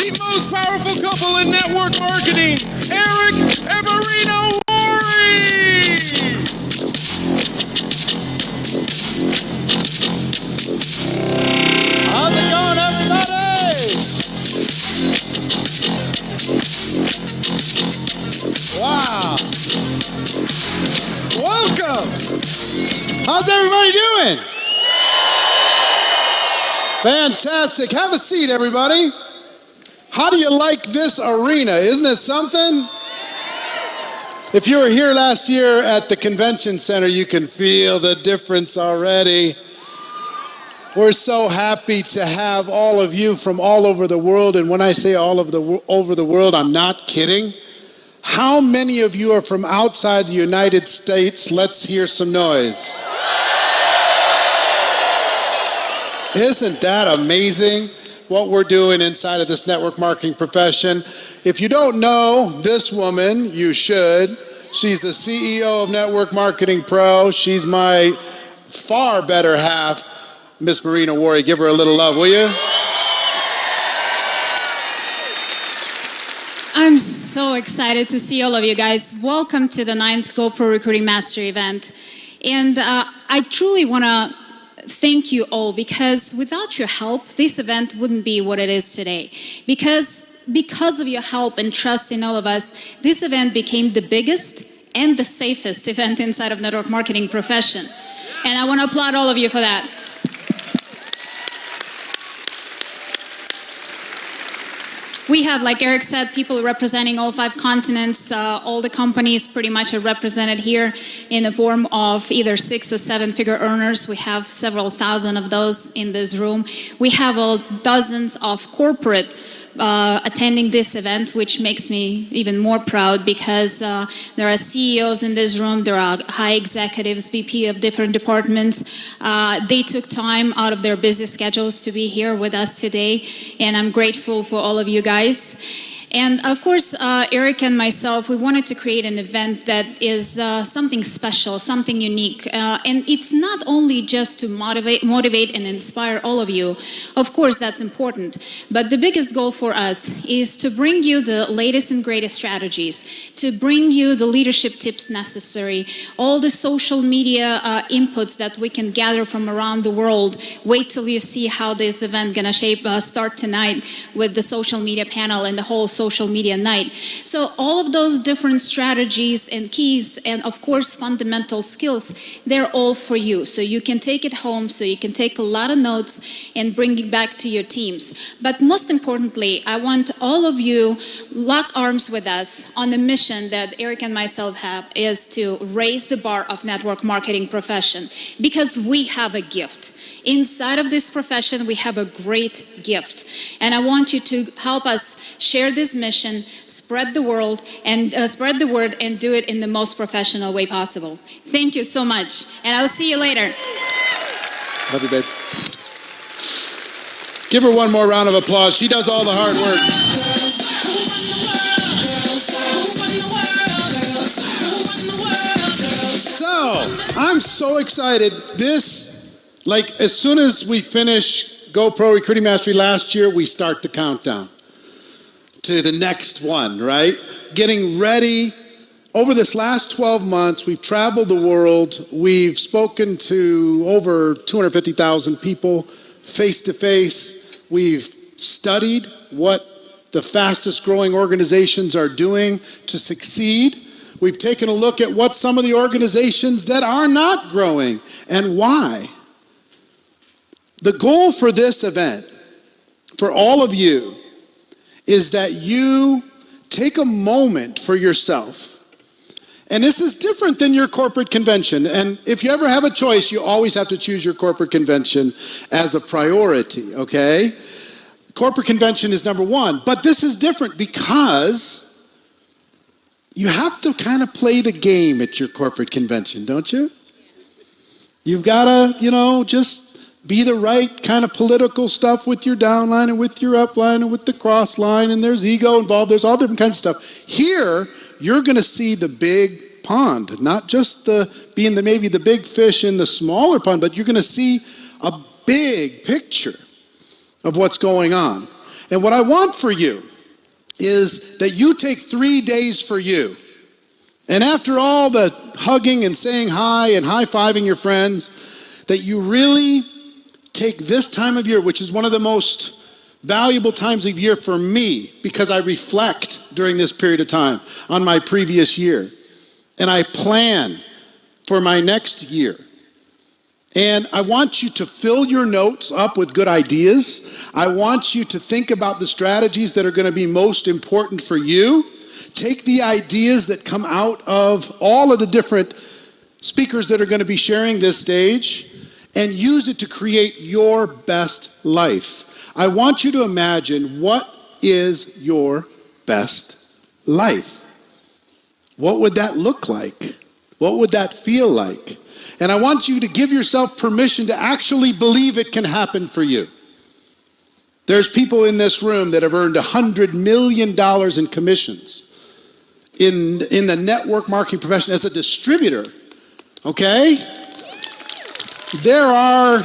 the most powerful couple in network marketing, Eric and Marina Worre. How's it going, everybody? Wow. Welcome. How's everybody doing? Fantastic. Have a seat, everybody. How do you like this arena? Isn't it something? If you were here last year at the convention center, you can feel the difference already. We're so happy to have all of you from all over the world. And when I say all over the world, I'm not kidding. How many of you are from outside the United States? Let's hear some noise. Isn't that amazing what we're doing inside of this network marketing profession? If you don't know this woman, you should. She's the CEO of Network Marketing Pro. She's my far better half, Miss Marina Worre. Give her a little love, will you? I'm so excited to see all of you guys. Welcome to the 9th GoPro Recruiting Mastery event. And I truly want to thank you all, because without your help, this event wouldn't be what it is today. Because of your help and trust in all of us, this event became the biggest and the safest event inside of network marketing profession. And I want to applaud all of you for that. We have, like Eric said, people representing all 5 continents. All the companies pretty much are represented here in the form of either 6 or 7-figure earners. We have several thousand of those in this room. We have dozens of corporate attending this event, which makes me even more proud, because there are CEOs in this room, there are high executives, VP of different departments. They took time out of their busy schedules to be here with us today, and I'm grateful for all of you guys. And of course, Eric and myself, we wanted to create an event that is something special, something unique. And it's not only just to motivate and inspire all of you. Of course, that's important. But the biggest goal for us is to bring you the latest and greatest strategies, to bring you the leadership tips necessary, all the social media inputs that we can gather from around the world. Wait till you see how this event gonna start tonight with the social media panel and the whole social media night. So all of those different strategies and keys and of course fundamental skills, they're all for you. So you can take it home, so you can take a lot of notes and bring it back to your teams. But most importantly, I want all of you lock arms with us on the mission that Eric and myself have, is to raise the bar of network marketing profession, because we have a gift. Inside of this profession, we have a great gift. And I want you to help us share this mission, spread the word, and do it in the most professional way possible. Thank you so much, and I'll see you later. Love you, babe. Give her one more round of applause. She does all the hard work. So, I'm so excited. As soon as we finish GoPro Recruiting Mastery last year, we start the countdown to the next one, right? Getting ready. Over this last 12 months, we've traveled the world. We've spoken to over 250,000 people face to face. We've studied what the fastest growing organizations are doing to succeed. We've taken a look at what some of the organizations that are not growing and why. The goal for this event, for all of you, is that you take a moment for yourself. And this is different than your corporate convention. And if you ever have a choice, you always have to choose your corporate convention as a priority, okay? Corporate convention is number one. But this is different because you have to kind of play the game at your corporate convention, don't you? You've got to, just be the right kind of political stuff with your downline and with your upline and with the cross line, and there's ego involved. There's all different kinds of stuff. Here, you're going to see the big pond, not just maybe the big fish in the smaller pond, but you're going to see a big picture of what's going on. And what I want for you is that you take 3 days for you. And after all the hugging and saying hi and high-fiving your friends, that you really take this time of year, which is one of the most valuable times of year for me, because I reflect during this period of time on my previous year. And I plan for my next year. And I want you to fill your notes up with good ideas. I want you to think about the strategies that are going to be most important for you. Take the ideas that come out of all of the different speakers that are going to be sharing this stage and use it to create your best life. I want you to imagine, what is your best life? What would that look like? What would that feel like? And I want you to give yourself permission to actually believe it can happen for you. There's people in this room that have earned $100 million in commissions in the network marketing profession as a distributor. Okay? There are,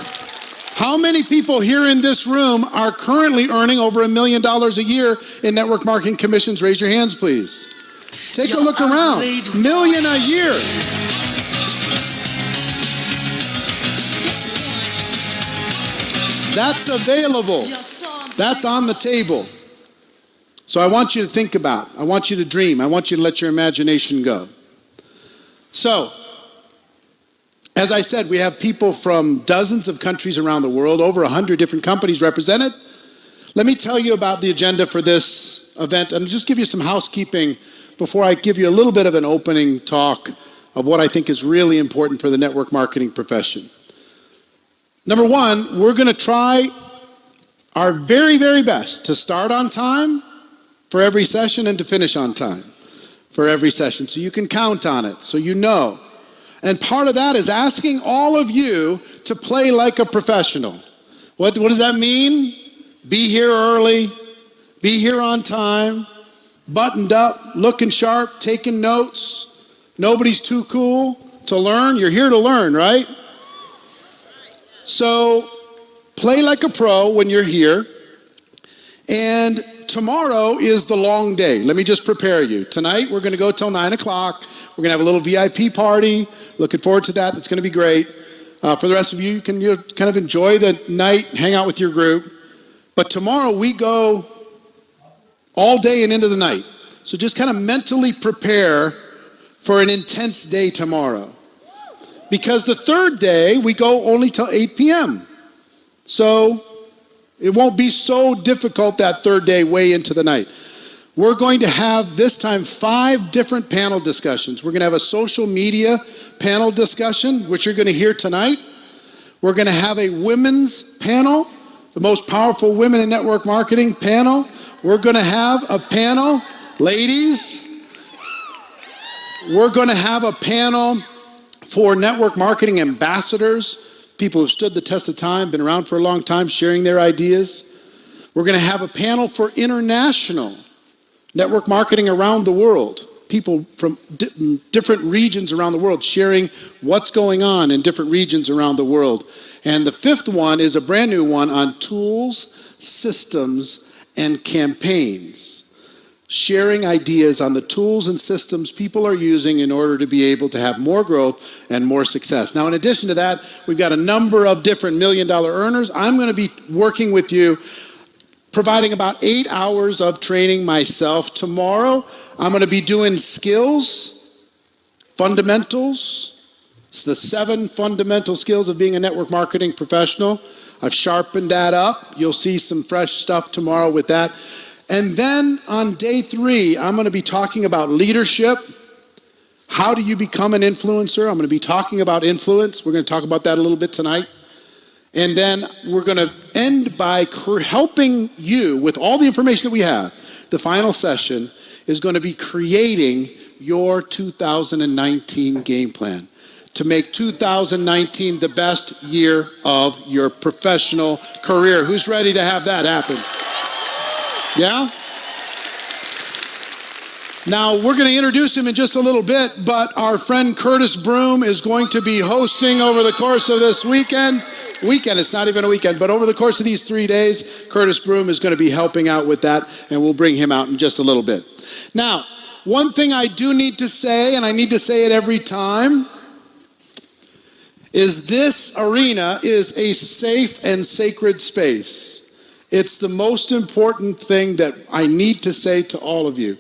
how many people here in this room are currently earning over $1 million a year in network marketing commissions? Raise your hands, please. Take a look around. $1 million a year. That's available. That's on the table. So I want you to think about, I want you to dream, I want you to let your imagination go. So, as I said, we have people from dozens of countries around the world, over 100 different companies represented. Let me tell you about the agenda for this event and just give you some housekeeping before I give you a little bit of an opening talk of what I think is really important for the network marketing profession. Number one, we're going to try our very, very best to start on time for every session and to finish on time for every session. So you can count on it, so you know. And part of that is asking all of you to play like a professional. What does that mean? Be here early, be here on time, buttoned up, looking sharp, taking notes. Nobody's too cool to learn. You're here to learn, right? So play like a pro when you're here. And tomorrow is the long day. Let me just prepare you. Tonight we're going to go till 9 o'clock. We're going to have a little VIP party. Looking forward to that. That's going to be great. For the rest of you, you can kind of enjoy the night, hang out with your group. But tomorrow we go all day and into the night. So just kind of mentally prepare for an intense day tomorrow. Because the third day, we go only till 8 p.m. So it won't be so difficult that third day way into the night. We're going to have this time 5 different panel discussions. We're going to have a social media panel discussion, which you're going to hear tonight. We're going to have a women's panel, the most powerful women in network marketing panel. We're going to have a panel, ladies. We're going to have a panel for network marketing ambassadors, people who've stood the test of time, been around for a long time, sharing their ideas. We're going to have a panel for international network marketing around the world, people from different regions around the world sharing what's going on in different regions around the world. And the 5th one is a brand new one on tools, systems, and campaigns. Sharing ideas on the tools and systems people are using in order to be able to have more growth and more success. Now, in addition to that, we've got a number of different $1 million earners. I'm going to be working with you, providing about 8 hours of training myself. Tomorrow, I'm going to be doing skills, fundamentals. It's the 7 fundamental skills of being a network marketing professional. I've sharpened that up. You'll see some fresh stuff tomorrow with that. And then on day 3, I'm going to be talking about leadership. How do you become an influencer? I'm going to be talking about influence. We're going to talk about that a little bit tonight. And then we're going to end by helping you with all the information that we have. The final session is going to be creating your 2019 game plan to make 2019 the best year of your professional career. Who's ready to have that happen? Yeah? Now, we're going to introduce him in just a little bit, but our friend Curtis Broom is going to be hosting over the course of this weekend. It's not even a weekend, but over the course of these 3 days, Curtis Broom is going to be helping out with that, and we'll bring him out in just a little bit. Now, one thing I do need to say, and I need to say it every time, is this arena is a safe and sacred space. It's the most important thing that I need to say to all of you.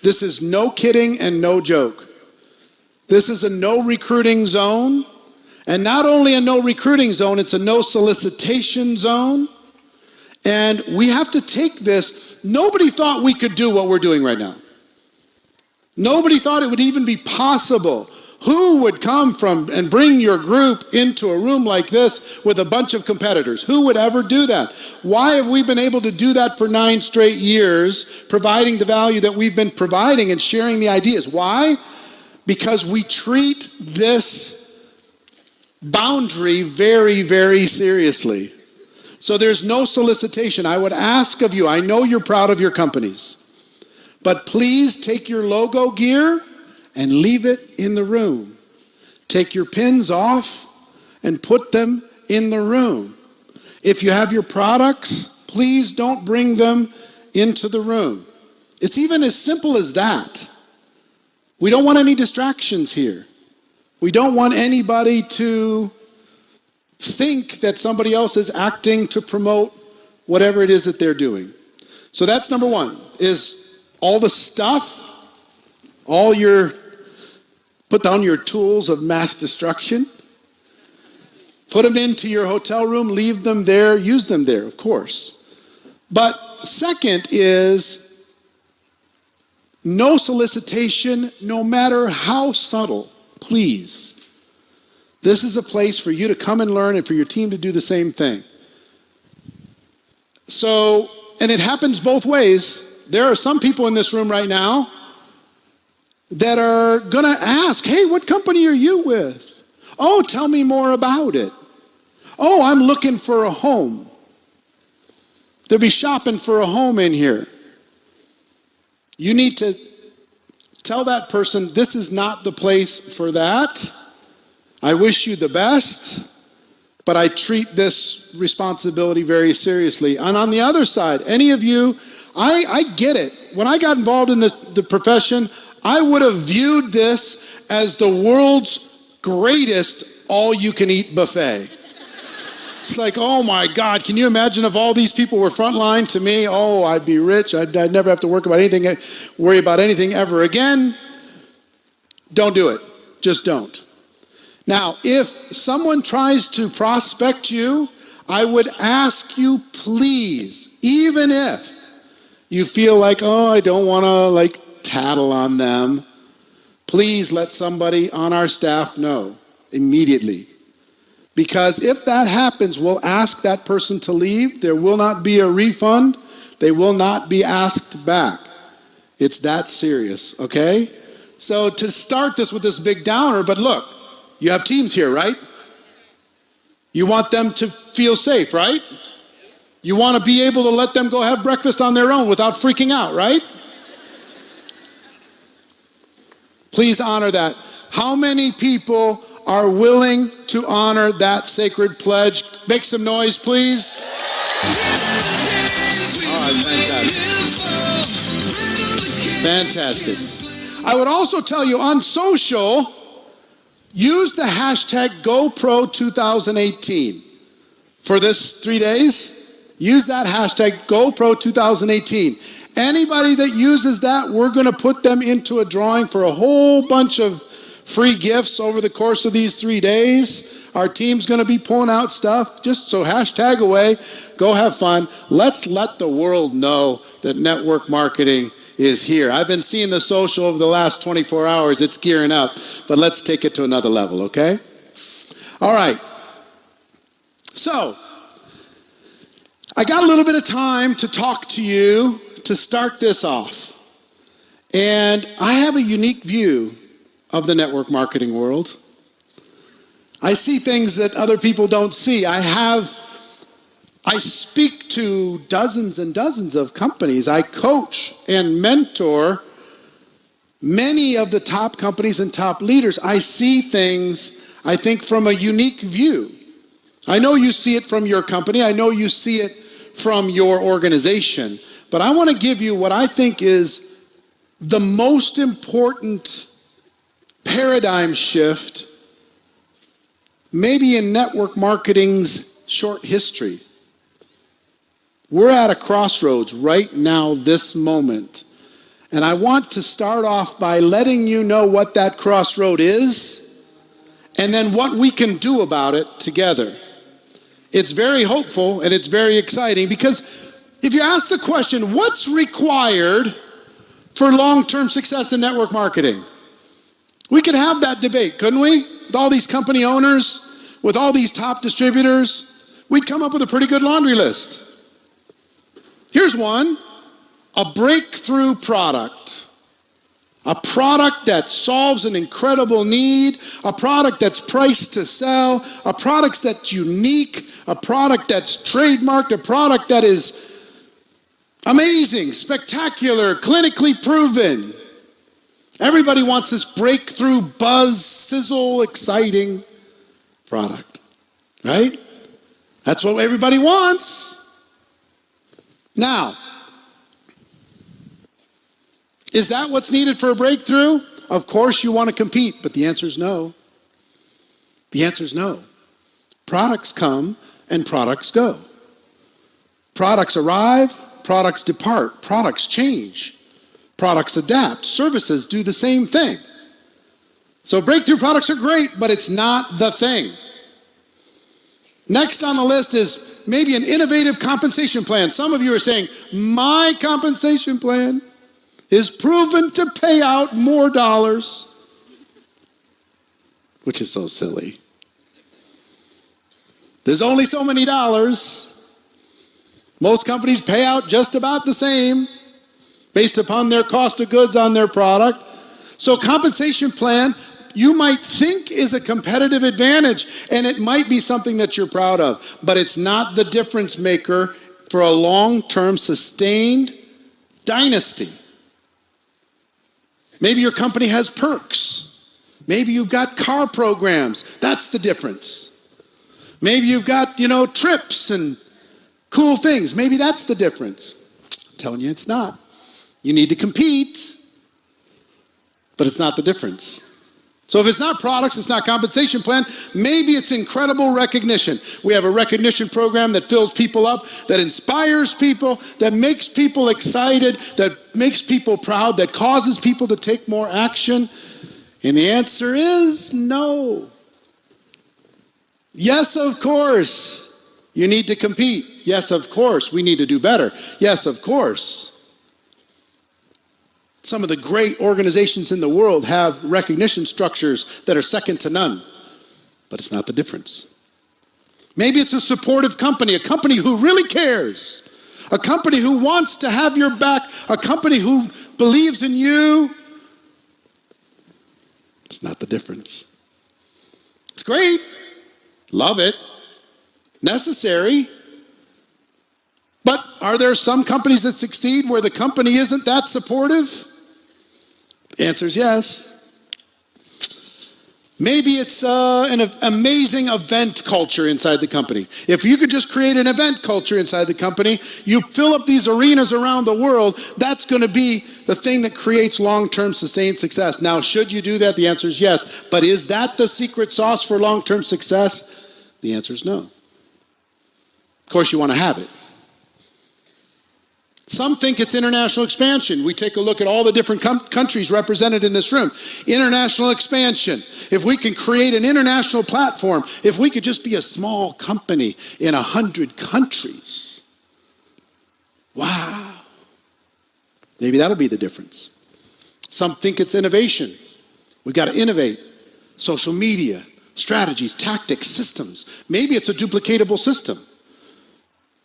This is no kidding and no joke. This is a no recruiting zone. And not only a no recruiting zone, it's a no solicitation zone. And we have to take this. Nobody thought we could do what we're doing right now. Nobody thought it would even be possible. Who would come from and bring your group into a room like this with a bunch of competitors? Who would ever do that? Why have we been able to do that for 9 straight years, providing the value that we've been providing and sharing the ideas? Why? Because we treat this boundary very, very seriously. So there's no solicitation. I would ask of you, I know you're proud of your companies, but please take your logo gear and leave it in the room. Take your pins off and put them in the room. If you have your products, please don't bring them into the room. It's even as simple as that. We don't want any distractions here. We don't want anybody to think that somebody else is acting to promote whatever it is that they're doing. So that's number one, is all the stuff, put down your tools of mass destruction, put them into your hotel room, leave them there, use them there, of course. But second is no solicitation, no matter how subtle, please. This is a place for you to come and learn and for your team to do the same thing. So, and it happens both ways. There are some people in this room right now that are going to ask, hey, what company are you with? Oh, tell me more about it. Oh, I'm looking for a home. They'll be shopping for a home in here. You need to tell that person, this is not the place for that. I wish you the best, but I treat this responsibility very seriously. And on the other side, any of you, I get it. When I got involved in the profession, I would have viewed this as the world's greatest all-you-can-eat buffet. It's like, oh my God, can you imagine if all these people were frontline to me? Oh, I'd be rich. I'd never have to worry about anything ever again. Don't do it. Just don't. Now, if someone tries to prospect you, I would ask you, please, even if you feel like, oh, I don't want to tattle on them, please let somebody on our staff know immediately. Because if that happens, we'll ask that person to leave. There will not be a refund. They will not be asked back. It's that serious, okay? So to start this with this big downer, but look, you have teams here, right? You want them to feel safe, right? You want to be able to let them go have breakfast on their own without freaking out, right? Please honor that. How many people are willing to honor that sacred pledge? Make some noise, please. Oh, fantastic. Fantastic. I would also tell you on social, use the hashtag GoPro2018 for this 3 days. Use that hashtag GoPro2018. Anybody that uses that, we're going to put them into a drawing for a whole bunch of free gifts over the course of these 3 days. Our team's going to be pulling out stuff. Just so hashtag away. Go have fun. Let's let the world know that network marketing is here. I've been seeing the social over the last 24 hours. It's gearing up. But let's take it to another level, okay? All right. So, I got a little bit of time to talk to you to start this off. And I have a unique view of the network marketing world. I see things that other people don't see. I speak to dozens and dozens of companies. I coach and mentor many of the top companies and top leaders, I see things, I think, from a unique view. I know you see it from your company. I know you see it from your organization. But I want to give you what I think is the most important paradigm shift, maybe in network marketing's short history. We're at a crossroads right now, this moment. And I want to start off by letting you know what that crossroad is and then what we can do about it together. It's very hopeful and it's very exciting because if you ask the question, what's required for long-term success in network marketing? We could have that debate, couldn't we? With all these company owners, with all these top distributors, we'd come up with a pretty good laundry list. Here's one, a breakthrough product. A product that solves an incredible need, a product that's priced to sell, a product that's unique, a product that's trademarked, a product that is amazing, spectacular, clinically proven. Everybody wants this breakthrough, buzz, sizzle, exciting product, right? That's what everybody wants. Now, is that what's needed for a breakthrough? Of course you want to compete, but the answer is no. The answer is no. Products come and products go. Products arrive, products depart, products change, products adapt, services do the same thing. So breakthrough products are great, but it's not the thing. Next on the list is maybe an innovative compensation plan. Some of you are saying, my compensation plan is proven to pay out more dollars, which is so silly. There's only so many dollars. Most companies pay out just about the same based upon their cost of goods on their product. So compensation plan, you might think is a competitive advantage, and it might be something that you're proud of, but it's not the difference maker for a long-term sustained dynasty. Maybe your company has perks. Maybe you've got car programs. That's the difference. Maybe you've got, trips and cool things. Maybe that's the difference. I'm telling you it's not. You need to compete, but it's not the difference. So if it's not products, it's not compensation plan, maybe it's incredible recognition. We have a recognition program that fills people up, that inspires people, that makes people excited, that makes people proud, that causes people to take more action. And the answer is no. Yes, of course, you need to compete. Yes, of course, we need to do better. Yes, of course. Some of the great organizations in the world have recognition structures that are second to none, but it's not the difference. Maybe it's a supportive company, a company who really cares, a company who wants to have your back, a company who believes in you. It's not the difference. It's great, love it, necessary. But are there some companies that succeed where the company isn't that supportive? The answer is yes. Maybe it's an amazing event culture inside the company. If you could just create an event culture inside the company, you fill up these arenas around the world, that's going to be the thing that creates long-term sustained success. Now, should you do that? The answer is yes. But is that the secret sauce for long-term success? The answer is no. Of course, you want to have it. Some think it's international expansion. We take a look at all the different countries represented in this room. International expansion. If we can create an international platform, if we could just be a small company in 100 countries. Wow. Maybe that'll be the difference. Some think it's innovation. We've got to innovate. Social media, strategies, tactics, systems. Maybe it's a duplicatable system.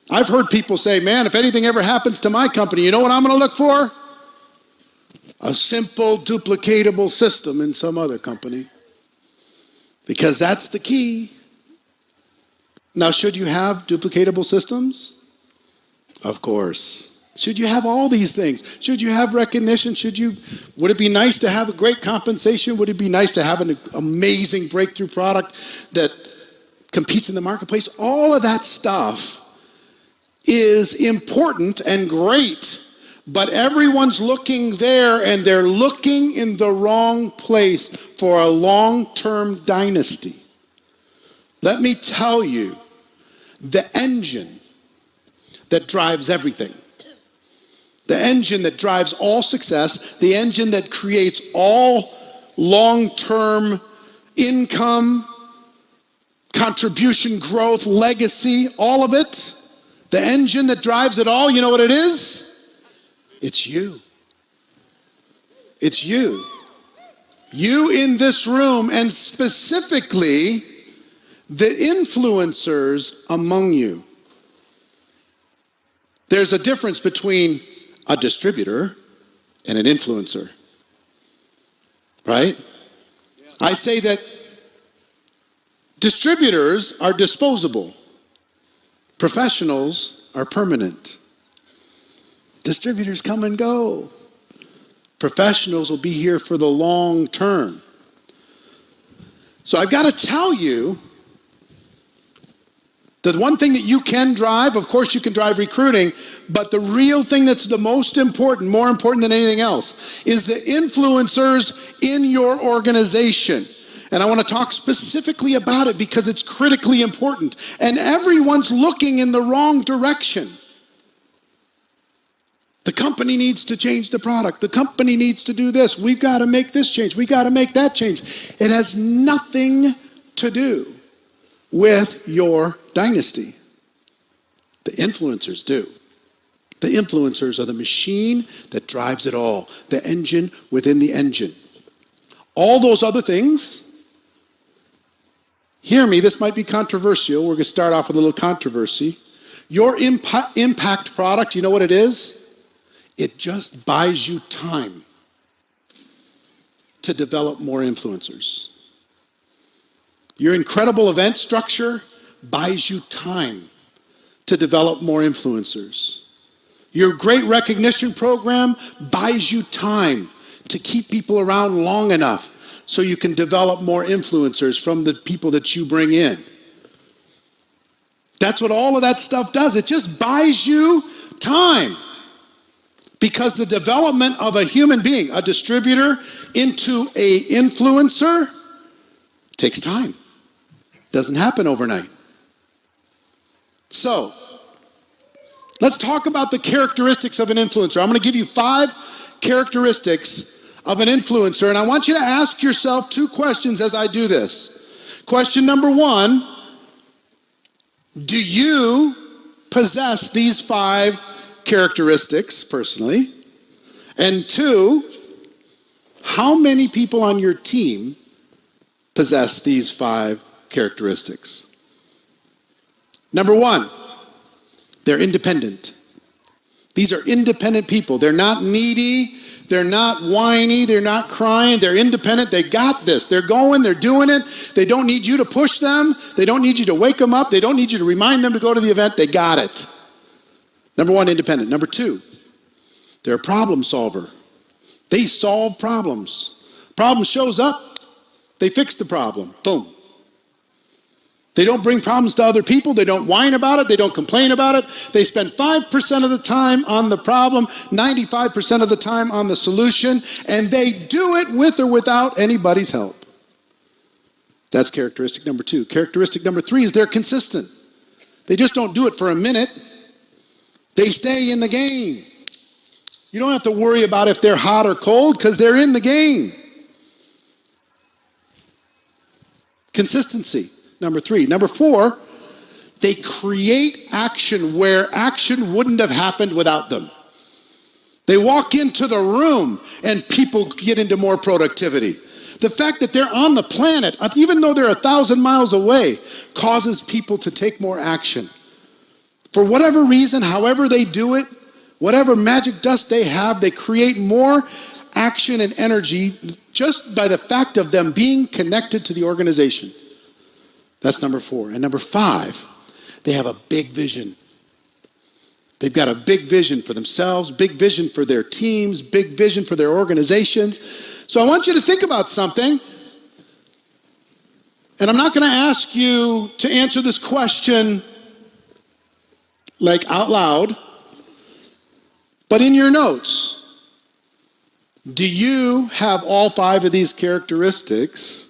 I've heard people say, man, if anything ever happens to my company, you know what I'm going to look for? A simple, duplicatable system in some other company. Because that's the key. Now, should you have duplicatable systems? Of course. Should you have all these things? Should you have recognition? Would it be nice to have a great compensation? Would it be nice to have an amazing breakthrough product that competes in the marketplace? All of that stuff is important and great, but everyone's looking there and they're looking in the wrong place for a long-term dynasty. Let me tell you, the engine that drives everything, the engine that drives all success, the engine that creates all long-term income, contribution, growth, legacy, all of it, the engine that drives it all, you know what it is? It's you. It's you. You in this room, and specifically the influencers among you. There's a difference between a distributor and an influencer, right? I say that distributors are disposable. Professionals are permanent. Distributors come and go. Professionals will be here for the long term. So I've got to tell you, the one thing that you can drive, of course you can drive recruiting, but the real thing that's the most important, more important than anything else, is the influencers in your organization. And I want to talk specifically about it because it's critically important. And everyone's looking in the wrong direction. The company needs to change the product. The company needs to do this. We've got to make this change. We've got to make that change. It has nothing to do with your dynasty. The influencers do. The influencers are the machine that drives it all. The engine within the engine. All those other things, hear me, this might be controversial. We're going to start off with a little controversy. Your impact product, you know what it is? It just buys you time to develop more influencers. Your incredible event structure buys you time to develop more influencers. Your great recognition program buys you time to keep people around long enough so you can develop more influencers from the people that you bring in. That's what all of that stuff does. It just buys you time. Because the development of a human being, a distributor, into an influencer takes time. Doesn't happen overnight. So, let's talk about the characteristics of an influencer. I'm going to give you 5 characteristics of an influencer, and I want you to ask yourself 2 questions as I do this. Question number 1, do you possess these 5 characteristics personally? And 2, how many people on your team possess these 5 characteristics? Number 1, they're independent. These are independent people. They're not needy. They're not whiny. They're not crying. They're independent. They got this. They're going. They're doing it. They don't need you to push them. They don't need you to wake them up. They don't need you to remind them to go to the event. They got it. Number 1, independent. Number 2, they're a problem solver. They solve problems. Problem shows up, they fix the problem. Boom. They don't bring problems to other people. They don't whine about it. They don't complain about it. They spend 5% of the time on the problem, 95% of the time on the solution, and they do it with or without anybody's help. That's characteristic number 2. Characteristic number 3 is they're consistent. They just don't do it for a minute. They stay in the game. You don't have to worry about if they're hot or cold because they're in the game. Consistency, number 3. Number 4, they create action where action wouldn't have happened without them. They walk into the room and people get into more productivity. The fact that they're on the planet, even though they're 1,000 miles away, causes people to take more action. For whatever reason, however they do it, whatever magic dust they have, they create more action and energy just by the fact of them being connected to the organization. That's number 4. And number 5, they have a big vision. They've got a big vision for themselves, big vision for their teams, big vision for their organizations. So I want you to think about something. And I'm not going to ask you to answer this question like out loud, but in your notes, do you have all 5 of these characteristics?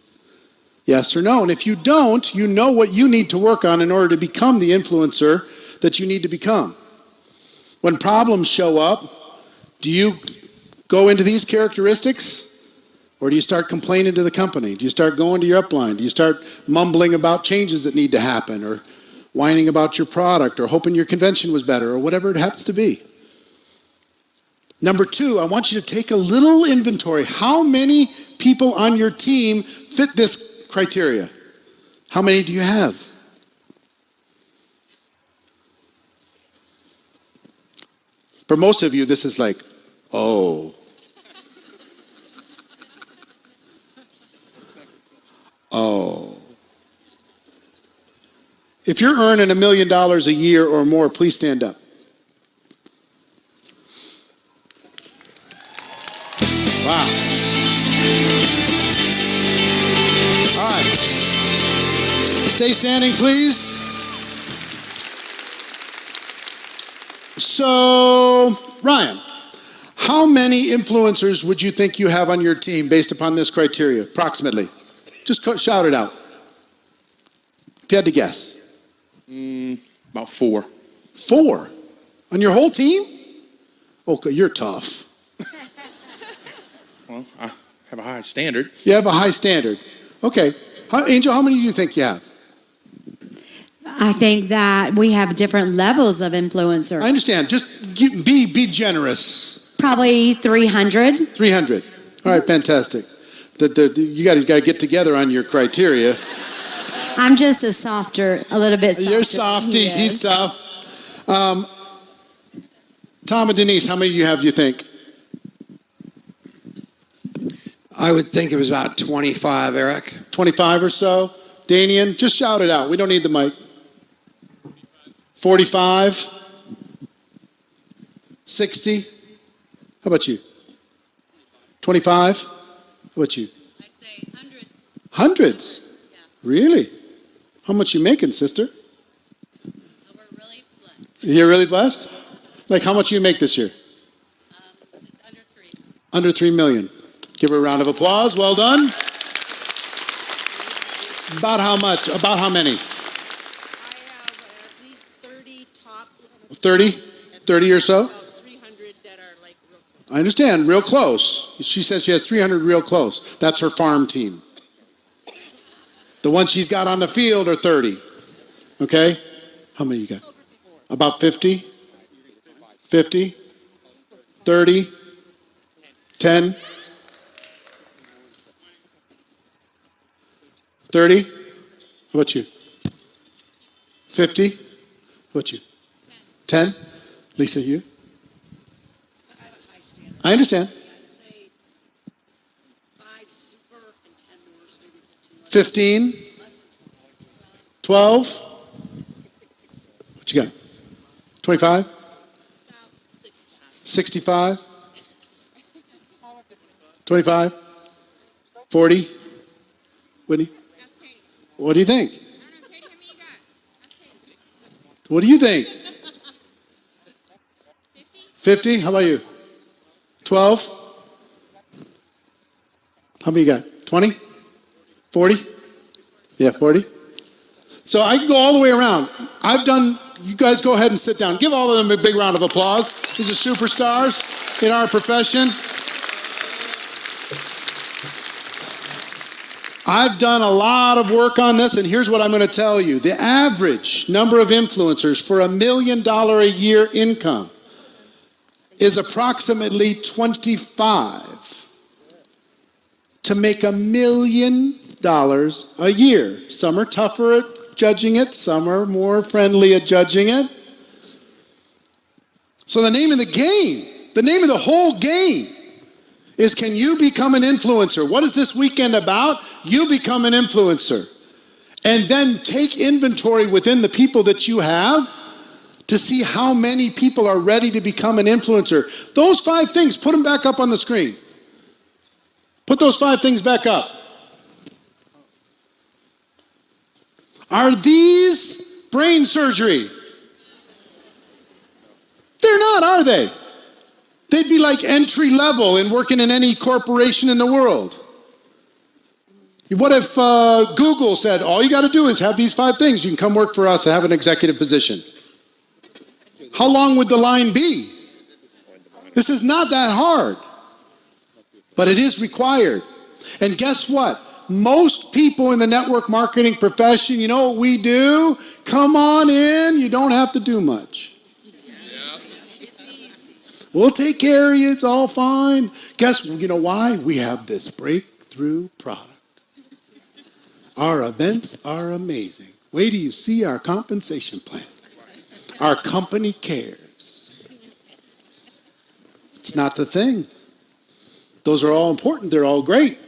Yes or no? And if you don't, you know what you need to work on in order to become the influencer that you need to become. When problems show up, do you go into these characteristics? Or do you start complaining to the company? Do you start going to your upline? Do you start mumbling about changes that need to happen? Or whining about your product? Or hoping your convention was better? Or whatever it happens to be. Number 2, I want you to take a little inventory. How many people on your team fit this criteria? How many do you have? For most of you, this is like, oh. Oh. If you're earning $1 million a year or more, please stand up. Wow. All right. Stay standing, please. So, Ryan, how many influencers would you think you have on your team based upon this criteria, approximately? Just shout it out. If you had to guess. About 4. 4? On your whole team? Okay, you're tough. Well, I have a high standard. You have a high standard. Okay. Angel, how many do you think you have? I think that we have different levels of influencer. I understand. Just be generous. Probably 300. 300. All right, fantastic. You guys got to get together on your criteria. I'm just a little bit softer. You're softy. He's tough. Tom and Denise, how many do you have, do you think? I would think it was about 25, Eric. 25 or so? Danian, just shout it out. We don't need the mic. 45? 60? How about you? 25? How about you? I'd say hundreds. Hundreds? Yeah. Really? How much you making, sister? We're really blessed. You're really blessed? Like how much you make this year? Just under 3. Under 3 million. Give her a round of applause. Well done. About how much? About how many? I have at least 30 top. 30? 30 or so? About 300 that are like real close. I understand. Real close. She says she has 300 real close. That's her farm team. The ones she's got on the field are 30. Okay? How many you got? About 50? 50? 30? 10? 30? How about you? 50? How about you? 10? Lisa, you? I understand. 15? 12? What you got? 25? 65? 25? 40? Whitney? What do you think? What do you think? 50? How about you? 12? How many you got? 20? 40? Yeah, 40. So I can go all the way around. You guys go ahead and sit down. Give all of them a big round of applause. These are superstars in our profession. I've done a lot of work on this, and here's what I'm going to tell you. The average number of influencers for $1 million a year income is approximately 25 to make $1 million a year. Some are tougher at judging it. Some are more friendly at judging it. So the name of the game, the name of the whole game is, can you become an influencer? What is this weekend about? You become an influencer. And then take inventory within the people that you have to see how many people are ready to become an influencer. Those 5 things, put them back up on the screen. Put those 5 things back up. Are these brain surgery? They're not, are they? They'd be like entry level in working in any corporation in the world. What if Google said, all you got to do is have these 5 things. You can come work for us and have an executive position. How long would the line be? This is not that hard. But it is required. And guess what? Most people in the network marketing profession, you know what we do? Come on in. You don't have to do much. We'll take care of you. It's all fine. You know why? We have this breakthrough product. Our events are amazing. Wait till you see our compensation plan. Our company cares. It's not the thing. Those are all important. They're all great.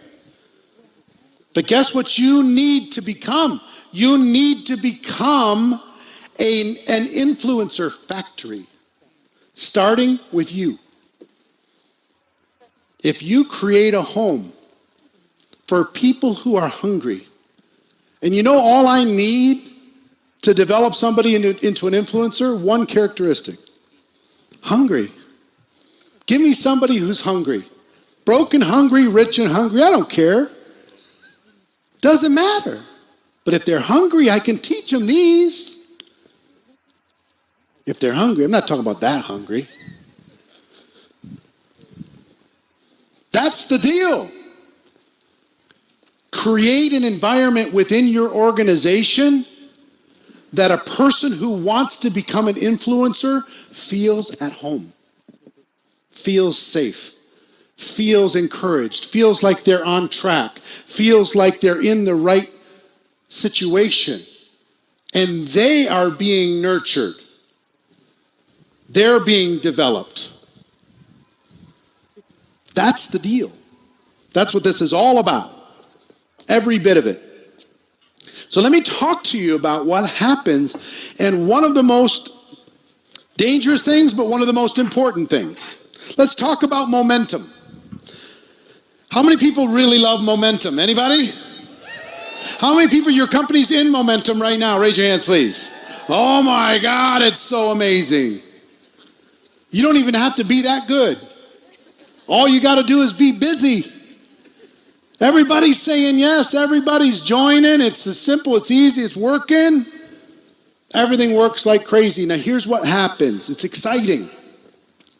But guess what you need to become? You need to become an influencer factory. Starting with you. If you create a home for people who are hungry, and you know all I need to develop somebody into an influencer? One characteristic. Hungry. Give me somebody who's hungry. Broken, hungry, rich, and hungry, I don't care. Doesn't matter. But if they're hungry, I can teach them these. If they're hungry, I'm not talking about that hungry. That's the deal. Create an environment within your organization that a person who wants to become an influencer feels at home, feels safe, feels encouraged, feels like they're on track, feels like they're in the right situation, and they are being nurtured. They're being developed. That's the deal. That's what this is all about. Every bit of it. So let me talk to you about what happens, and one of the most dangerous things, but one of the most important things. Let's talk about momentum. How many people really love momentum? Anybody? How many people, your company's in momentum right now? Raise your hands, please. Oh my God, it's so amazing. You don't even have to be that good. All you got to do is be busy. Everybody's saying yes. Everybody's joining. It's as simple. It's easy. It's working. Everything works like crazy. Now, here's what happens. It's exciting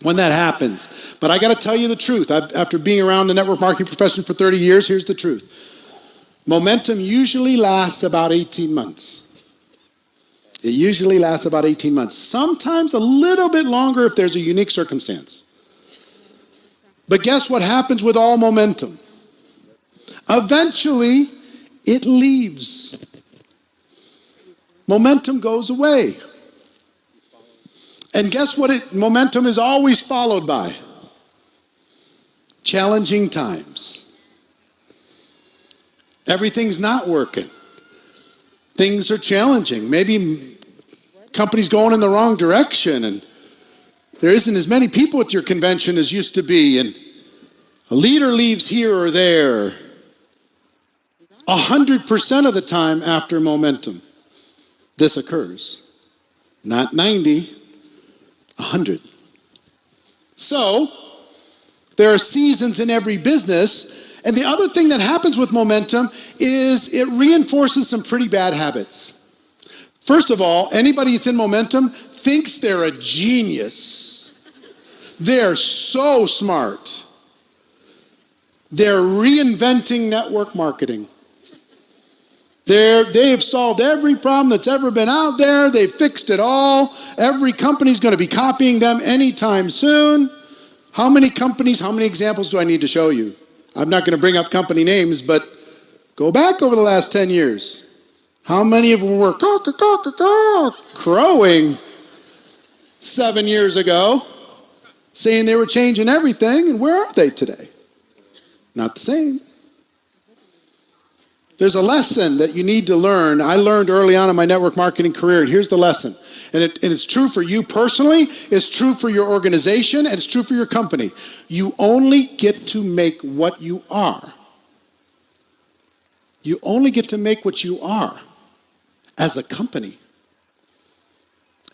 when that happens. But I got to tell you the truth. After being around the network marketing profession for 30 years, here's the truth. Momentum usually lasts about 18 months. It usually lasts about 18 months. Sometimes a little bit longer if there's a unique circumstance. But guess what happens with all momentum? Eventually, it leaves. Momentum goes away. And guess what momentum is always followed by? Challenging times. Everything's not working. Things are challenging. Maybe company's going in the wrong direction and there isn't as many people at your convention as used to be, and a leader leaves here or there. 100% of the time after momentum, this occurs. Not 90, 100. So, there are seasons in every business, and the other thing that happens with momentum is it reinforces some pretty bad habits. First of all, anybody that's in momentum thinks they're a genius. They're so smart. They're reinventing network marketing. They've solved every problem that's ever been out there. They've fixed it all. Every company's going to be copying them anytime soon. How many companies, how many examples do I need to show you? I'm not going to bring up company names, but go back over the last 10 years. How many of them were crowing 7 years ago, saying they were changing everything, and where are they today? Not the same. There's a lesson that you need to learn. I learned early on in my network marketing career, and here's the lesson. And it's true for you personally, it's true for your organization, and it's true for your company. You only get to make what you are. You only get to make what you are as a company.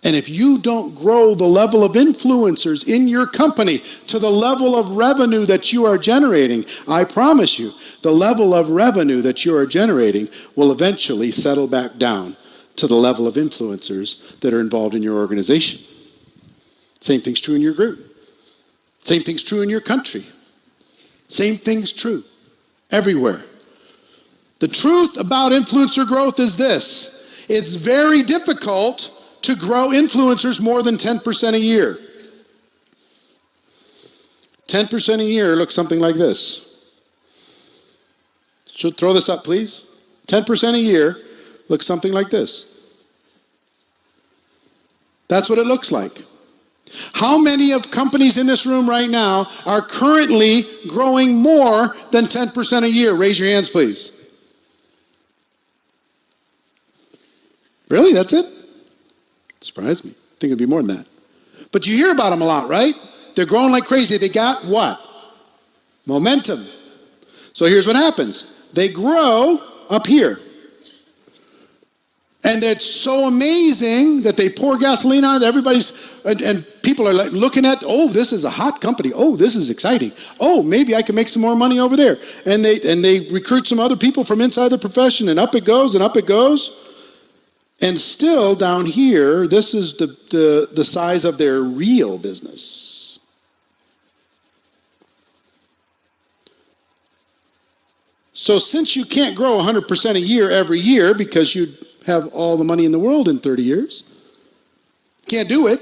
And if you don't grow the level of influencers in your company to the level of revenue that you are generating, I promise you, the level of revenue that you are generating will eventually settle back down to the level of influencers that are involved in your organization. Same thing's true in your group. Same thing's true in your country. Same thing's true everywhere. The truth about influencer growth is this. It's very difficult to grow influencers more than 10% a year. 10% a year looks something like this. Should throw this up, please. 10% a year looks something like this. That's what it looks like. How many of companies in this room right now are currently growing more than 10% a year? Raise your hands, please. Really? That's it? Surprised me. I think it'd be more than that. But you hear about them a lot, right? They're growing like crazy. They got what? Momentum. So here's what happens. They grow up here. And it's so amazing that they pour gasoline on it. And people are like looking at, oh, this is a hot company. Oh, this is exciting. Oh, maybe I can make some more money over there. And they recruit some other people from inside the profession, and up it goes, and up it goes. And still down here, this is the size of their real business. So since you can't grow 100% a year every year because you'd have all the money in the world in 30 years, can't do it,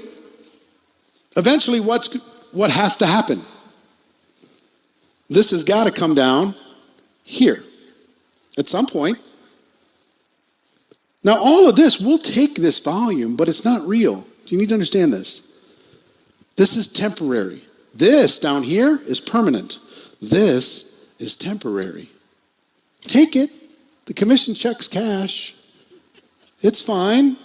eventually what has to happen? This has got to come down here at some point. Now, all of this will take this volume, but it's not real. You need to understand this. This is temporary. This down here is permanent. This is temporary. Take it. The commission check's cash. It's fine.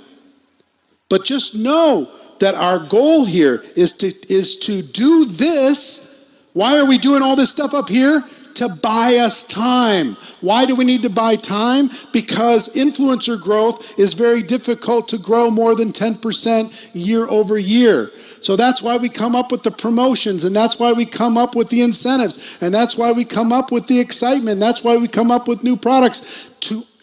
But just know that our goal here is to do this. Why are we doing all this stuff up here? To buy us time. Why do we need to buy time? Because influencer growth is very difficult to grow more than 10% year over year. So that's why we come up with the promotions, and that's why we come up with the incentives, and that's why we come up with the excitement, that's why we come up with new products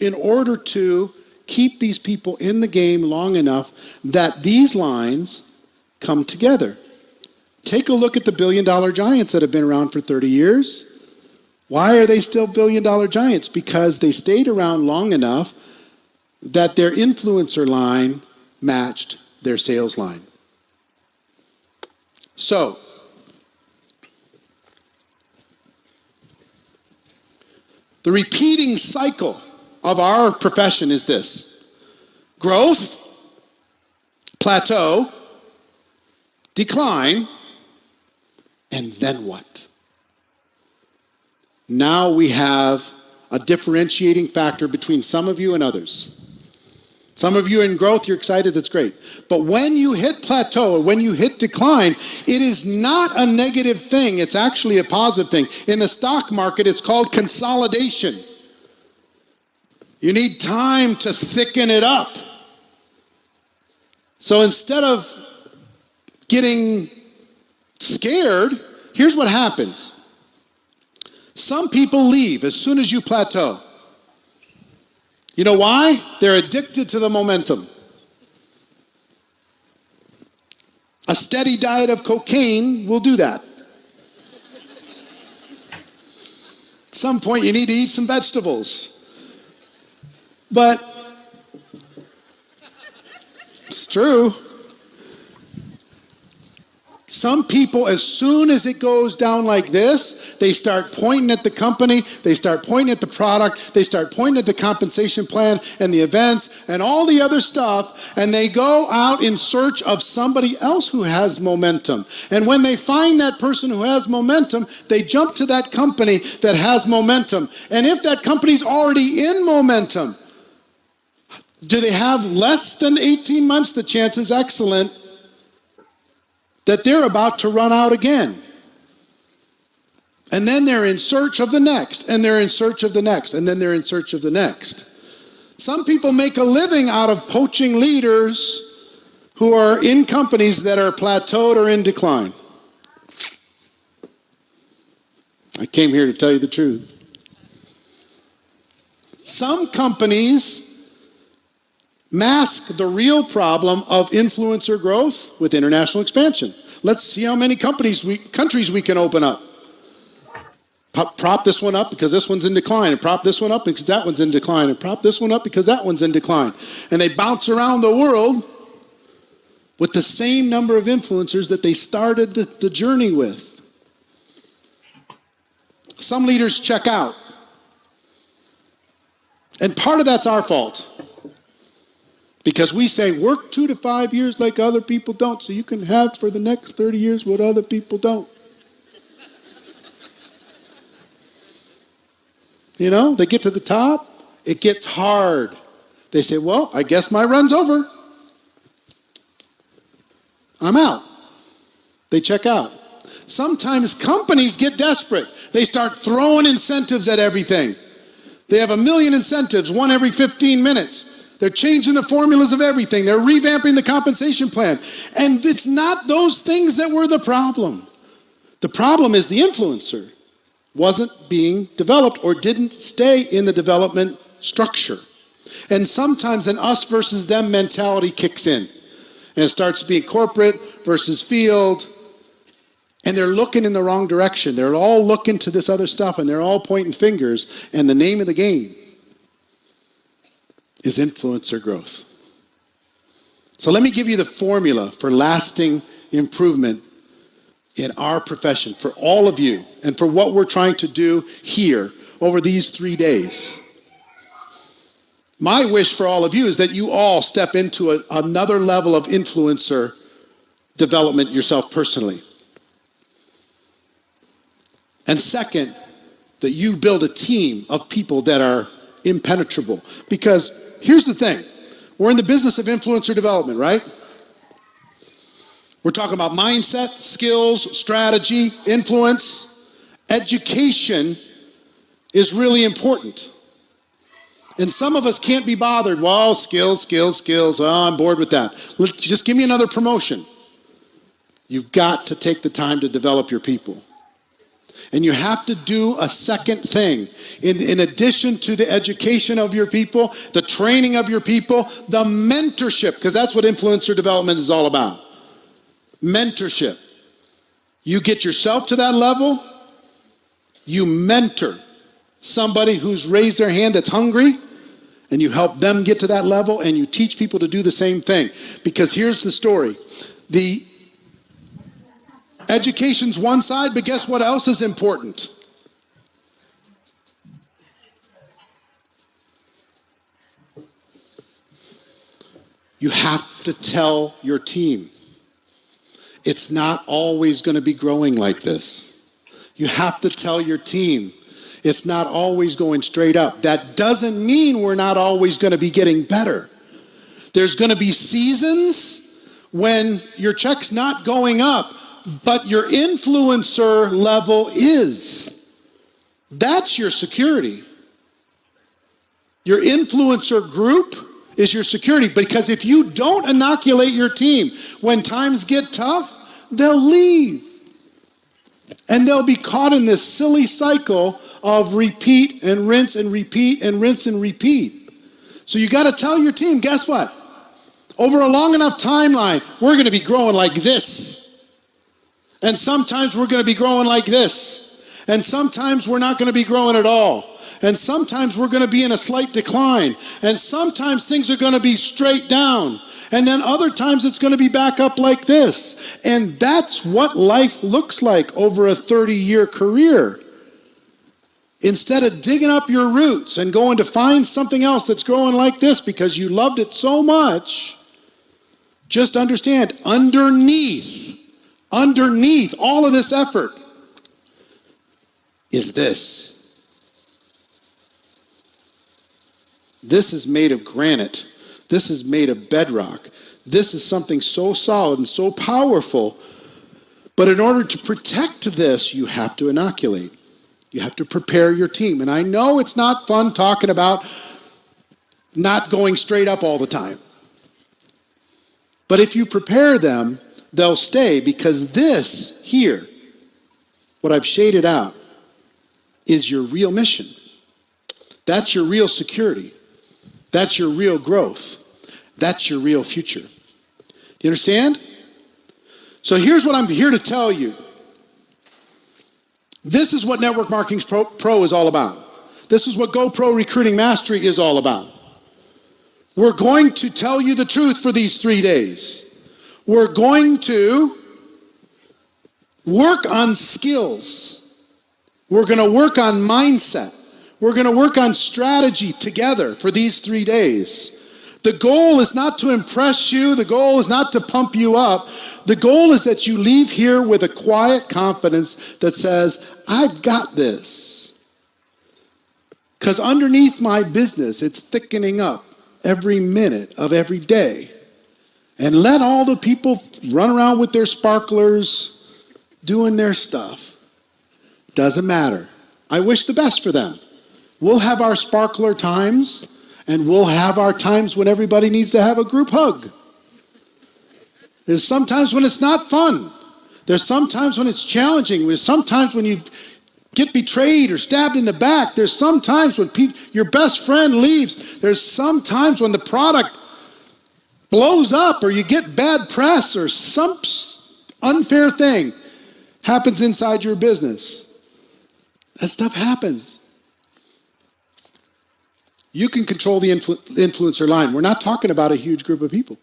in order to keep these people in the game long enough that these lines come together. Take a look at the billion-dollar giants that have been around for 30 years. Why are they still billion-dollar giants? Because they stayed around long enough that their influencer line matched their sales line. So, the repeating cycle of our profession is this: growth, plateau, decline, and then what? Now we have a differentiating factor between some of you and others. Some of you in growth, you're excited, that's great. But when you hit plateau or when you hit decline, it is not a negative thing. It's actually a positive thing. In the stock market, it's called consolidation. You need time to thicken it up. So instead of getting scared, here's what happens. Some people leave as soon as you plateau. You know why? They're addicted to the momentum. A steady diet of cocaine will do that. At some point, you need to eat some vegetables. But it's true. Some people, as soon as it goes down like this, they start pointing at the company, they start pointing at the product, they start pointing at the compensation plan and the events and all the other stuff, and they go out in search of somebody else who has momentum. And when they find that person who has momentum, they jump to that company that has momentum. And if that company's already in momentum, do they have less than 18 months? The chance is excellent that they're about to run out again. And then they're in search of the next, and they're in search of the next, and then they're in search of the next. Some people make a living out of poaching leaders who are in companies that are plateaued or in decline. I came here to tell you the truth. Some companies mask the real problem of influencer growth with international expansion. Let's see how many countries we can open up. Prop this one up because this one's in decline, and prop this one up because that one's in decline, and prop this one up because that one's in decline. And they bounce around the world with the same number of influencers that they started the journey with. Some leaders check out. And part of that's our fault. Because we say, work 2 to 5 years like other people don't, so you can have for the next 30 years what other people don't. You know, they get to the top, it gets hard. They say, well, I guess my run's over. I'm out. They check out. Sometimes companies get desperate. They start throwing incentives at everything. They have 1 million incentives, one every 15 minutes. They're changing the formulas of everything. They're revamping the compensation plan. And it's not those things that were the problem. The problem is the influencer wasn't being developed or didn't stay in the development structure. And sometimes an us versus them mentality kicks in. And it starts being corporate versus field. And they're looking in the wrong direction. They're all looking to this other stuff and they're all pointing fingers. And the name of the game is influencer growth. So let me give you the formula for lasting improvement in our profession, for all of you, and for what we're trying to do here over these 3 days. My wish for all of you is that you all step into another level of influencer development yourself personally. And second, that you build a team of people that are impenetrable. Because here's the thing. We're in the business of influencer development, right? We're talking about mindset, skills, strategy, influence. Education is really important. And some of us can't be bothered. Well, skills. Oh, I'm bored with that. Just give me another promotion. You've got to take the time to develop your people. And you have to do a second thing. In addition to the education of your people, the training of your people, the mentorship, because that's what influencer development is all about. Mentorship. You get yourself to that level, you mentor somebody who's raised their hand that's hungry, and you help them get to that level, and you teach people to do the same thing. Because here's the story. The education's one side, but guess what else is important? You have to tell your team, it's not always going to be growing like this. You have to tell your team, it's not always going straight up. That doesn't mean we're not always going to be getting better. There's going to be seasons when your check's not going up, but your influencer level is. That's your security. Your influencer group is your security, because if you don't inoculate your team, when times get tough, they'll leave. And they'll be caught in this silly cycle of repeat and rinse and repeat and rinse and repeat. So you got to tell your team, guess what? Over a long enough timeline, we're going to be growing like this. And sometimes we're going to be growing like this. And sometimes we're not going to be growing at all. And sometimes we're going to be in a slight decline. And sometimes things are going to be straight down. And then other times it's going to be back up like this. And that's what life looks like over a 30-year career. Instead of digging up your roots and going to find something else that's growing like this because you loved it so much, just understand, underneath all of this effort is this. This is made of granite. This is made of bedrock. This is something so solid and so powerful. But in order to protect this, you have to inoculate. You have to prepare your team. And I know it's not fun talking about not going straight up all the time. But if you prepare them, they'll stay, because this here, what I've shaded out, is your real mission. That's your real security. That's your real growth. That's your real future. You understand? So here's what I'm here to tell you. This is what Network Marketing Pro is all about. This is what GoPro Recruiting Mastery is all about. We're going to tell you the truth for these 3 days. We're going to work on skills. We're going to work on mindset. We're going to work on strategy together for these 3 days. The goal is not to impress you. The goal is not to pump you up. The goal is that you leave here with a quiet confidence that says, I've got this. Because underneath my business, it's thickening up every minute of every day. And let all the people run around with their sparklers doing their stuff. Doesn't matter. I wish the best for them. We'll have our sparkler times, and we'll have our times when everybody needs to have a group hug. There's sometimes when it's not fun. There's sometimes when it's challenging. There's sometimes when you get betrayed or stabbed in the back. There's sometimes when your best friend leaves. There's sometimes when the product blows up or you get bad press or some unfair thing happens inside your business. That stuff happens. You can control the influencer line. We're not talking about a huge group of people.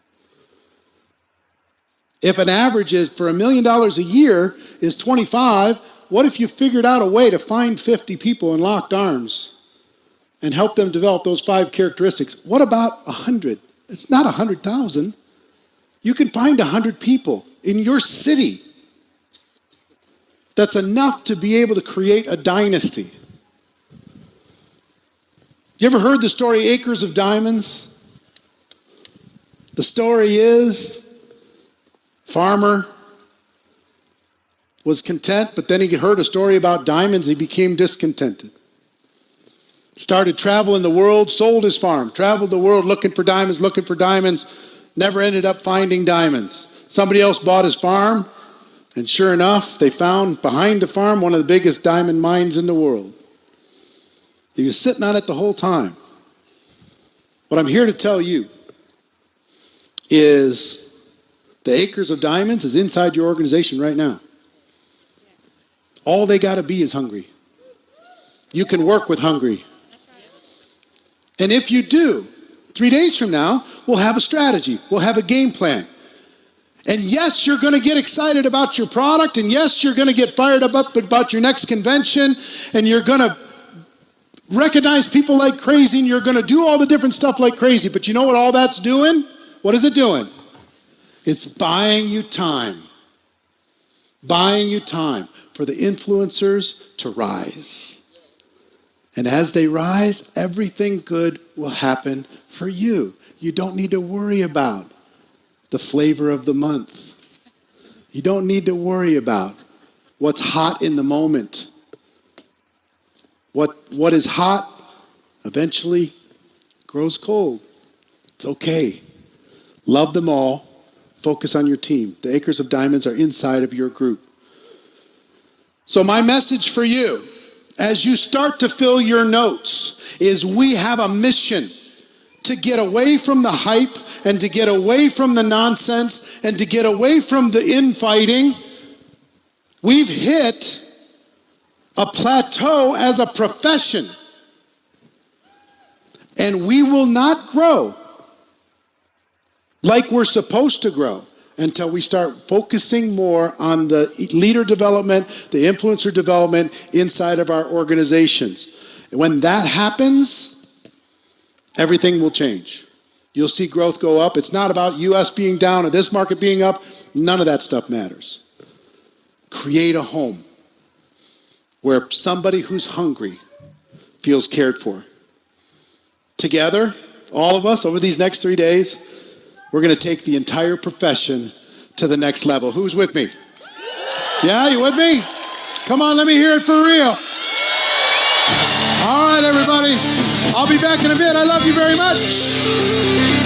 If an average is for $1 million a year is 25, what if you figured out a way to find 50 people in locked arms and help them develop those 5 characteristics? What about 100? It's not 100,000. You can find 100 people in your city. That's enough to be able to create a dynasty. You ever heard the story Acres of Diamonds? The story is, farmer was content, but then he heard a story about diamonds. He became discontented. Started traveling the world, sold his farm, traveled the world looking for diamonds, never ended up finding diamonds. Somebody else bought his farm, and sure enough, they found behind the farm one of the biggest diamond mines in the world. He was sitting on it the whole time. What I'm here to tell you is the Acres of Diamonds is inside your organization right now. All they got to be is hungry. You can work with hungry. And if you do, 3 days from now, we'll have a strategy. We'll have a game plan. And yes, you're going to get excited about your product. And yes, you're going to get fired up about your next convention. And you're going to recognize people like crazy. And you're going to do all the different stuff like crazy. But you know what all that's doing? What is it doing? It's buying you time. Buying you time for the influencers to rise. And as they rise, everything good will happen for you. You don't need to worry about the flavor of the month. You don't need to worry about what's hot in the moment. What is hot eventually grows cold. It's okay. Love them all. Focus on your team. The Acres of Diamonds are inside of your group. So my message for you, as you start to fill your notes, is we have a mission to get away from the hype and to get away from the nonsense and to get away from the infighting. We've hit a plateau as a profession, and we will not grow like we're supposed to grow until we start focusing more on the leader development, the influencer development inside of our organizations. And when that happens, everything will change. You'll see growth go up. It's not about US being down or this market being up. None of that stuff matters. Create a home where somebody who's hungry feels cared for. Together, all of us, over these next 3 days, we're going to take the entire profession to the next level. Who's with me? Yeah, you with me? Come on, let me hear it for real. All right, everybody. I'll be back in a bit. I love you very much.